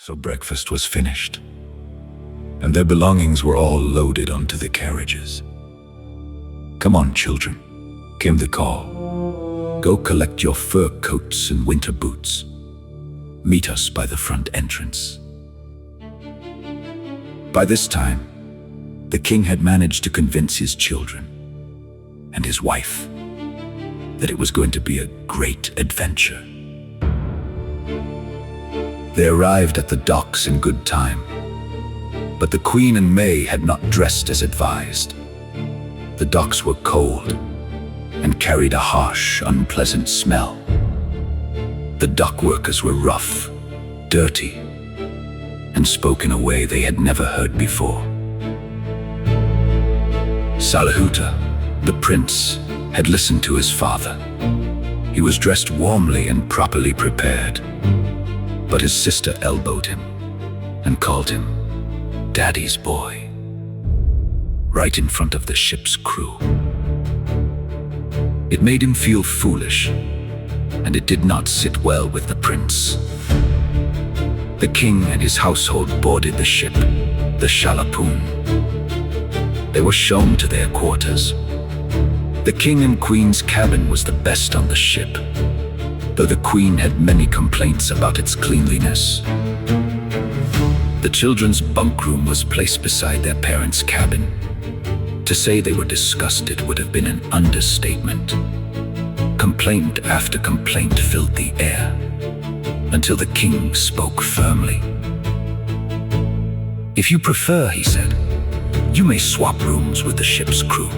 So breakfast was finished, and their belongings were all loaded onto the carriages. "Come on, children," came the call. "Go collect your fur coats and winter boots. Meet us by the front entrance." By this time, the king had managed to convince his children and his wife that it was going to be a great adventure. They arrived at the docks in good time, but the Queen and May had not dressed as advised. The docks were cold and carried a harsh, unpleasant smell. The dock workers were rough, dirty, and spoke in a way they had never heard before. Salhuta, the prince, had listened to his father. He was dressed warmly and properly prepared, but his sister elbowed him and called him "Daddy's boy" right in front of the ship's crew. It made him feel foolish, and it did not sit well with the prince. The king and his household boarded the ship, the Shalapoon. They were shown to their quarters. The king and queen's cabin was the best on the ship, though the queen had many complaints about its cleanliness. The children's bunk room was placed beside their parents' cabin. To say they were disgusted would have been an understatement. Complaint after complaint filled the air, until the king spoke firmly. "If you prefer," he said, "you may swap rooms with the ship's crew."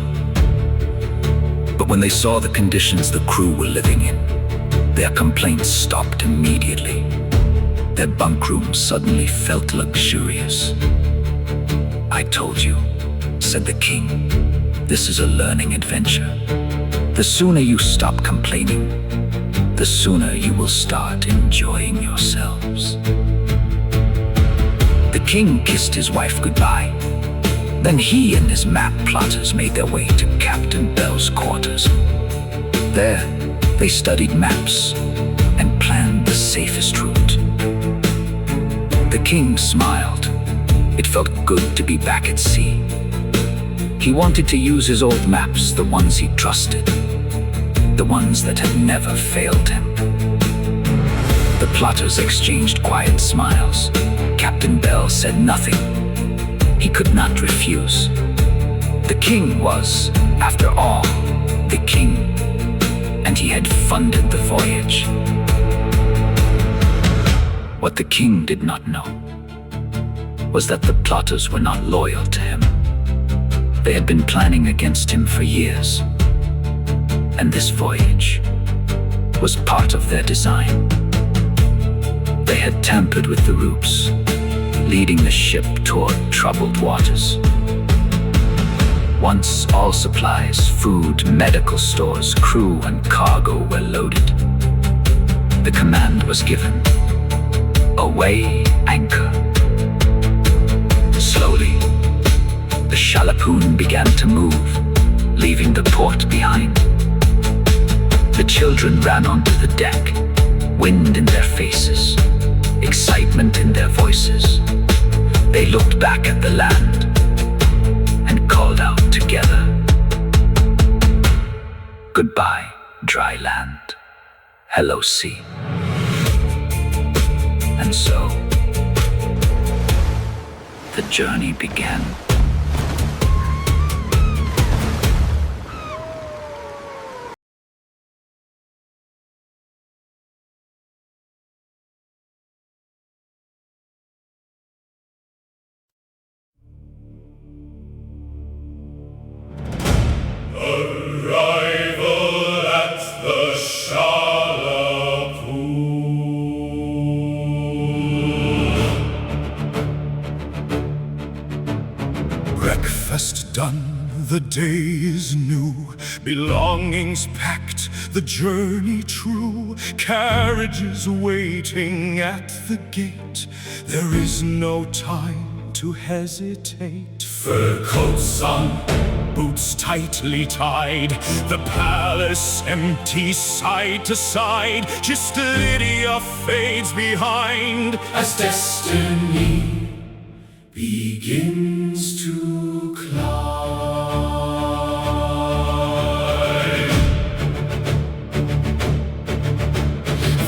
But when they saw the conditions the crew were living in, their complaints stopped immediately. Their bunk room suddenly felt luxurious. "I told you," said the king, "this is a learning adventure. The sooner you stop complaining, the sooner you will start enjoying yourselves." The king kissed his wife goodbye. Then he and his map plotters made their way to Captain Bell's quarters. There, they studied maps and planned the safest route. The king smiled. It felt good to be back at sea. He wanted to use his old maps, the ones he trusted, the ones that had never failed him. The plotters exchanged quiet smiles. Captain Bell said nothing. He could not refuse. The king was, after all, the king, and he had funded the voyage. What the king did not know was that the plotters were not loyal to him. They had been planning against him for years, and this voyage was part of their design. They had tampered with the ropes, leading the ship toward troubled waters. Once all supplies, food, medical stores, crew, and cargo were loaded, the command was given: "Away anchor." Slowly, the Shalapoon began to move, leaving the port behind. The children ran onto the deck, wind in their faces, excitement in their voices. They looked back at the land and called out together, "Goodbye, dry land. Hello, sea." And so, the journey began. Arrival at the Shalapoon. Breakfast done, the day is new. Belongings packed, the journey true. Carriages waiting at the gate. There is no time to hesitate. Fur coats on, boots tightly tied, the palace empty side to side. Just Lydia fades behind as destiny begins to climb.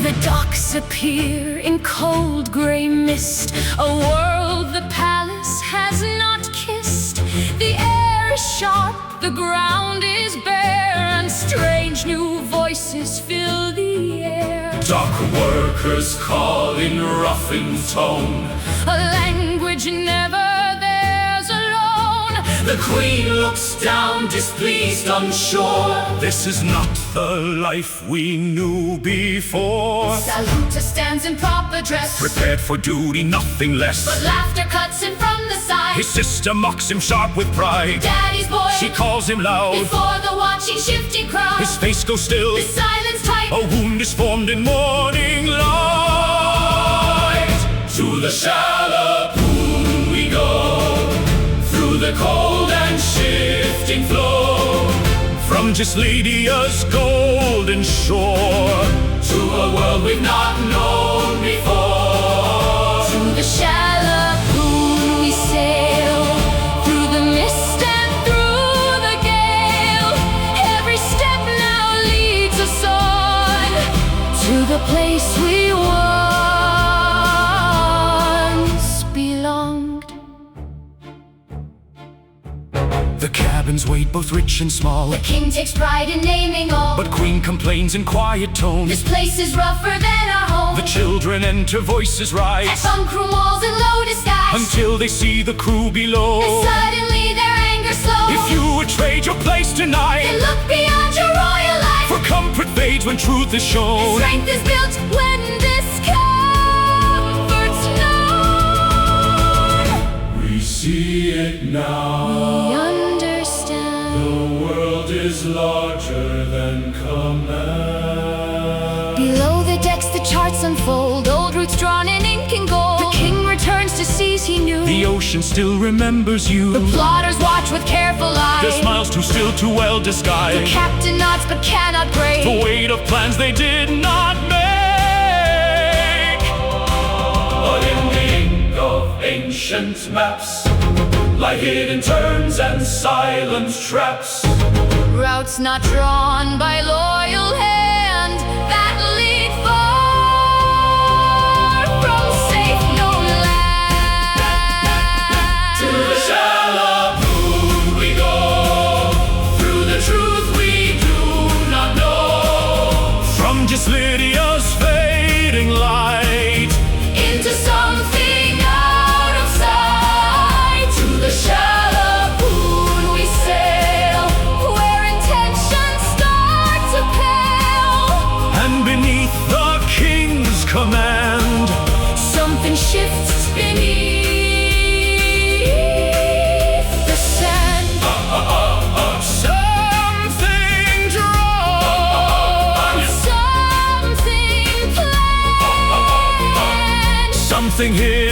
The docks appear in cold gray mist, a world the palace has not kissed. The air is sharp, the ground is bare, and strange new voices fill the air. Dock workers call in roughened tone, A language never theirs alone. the queen looks down, displeased, unsure. This is not the life we knew before. Salhuta stands in proper dress, Prepared for duty, nothing less. but laughter cuts in from the side. His sister mocks him sharp with pride. Daddy's boy, She calls him loud. before the watching shifting crowd. His face goes still. The silence tight. A wound is formed in morning light. To the Shalapoon we go, through the cold and shifting flow, from just Lydia's golden shore to a world we've not known before. To the Shalapoon we sail, through the mist and through the gale. Every step now leads us on to the place we once belonged. The cabins wait, both rich and small, The king takes pride in naming all, but queen complains in quiet tone. this place is rougher than our home. The children enter, voices At rise, bunkroom walls and low disguise, until they see the crew below. and suddenly their anger slows. If you would trade your place They tonight, look beyond your royal life. for comfort fades when truth is shown. Strength is built when discomfort's known. We see it now. We understand. The world is larger than command. Below the decks the charts unfold, old routes drawn in ink and gold. The king returns to seas he knew. The ocean still remembers you. The plotters watch with careful eye. Their smiles too still, too well The disguised. captain nods but cannot break. The weight of plans they did not make. But in the ink of ancient maps lie hidden turns and silent traps. Routes not drawn by loyal hand that lead far from safe known land. To the Shalapoon we go, through the truth we do not know. From just Lydia's fading light Into something out of sight. To the Shalapoon we sail, where intentions start to pale. and beneath the king's command, Something shifts beneath the sand. something drawn, Something planned. something hidden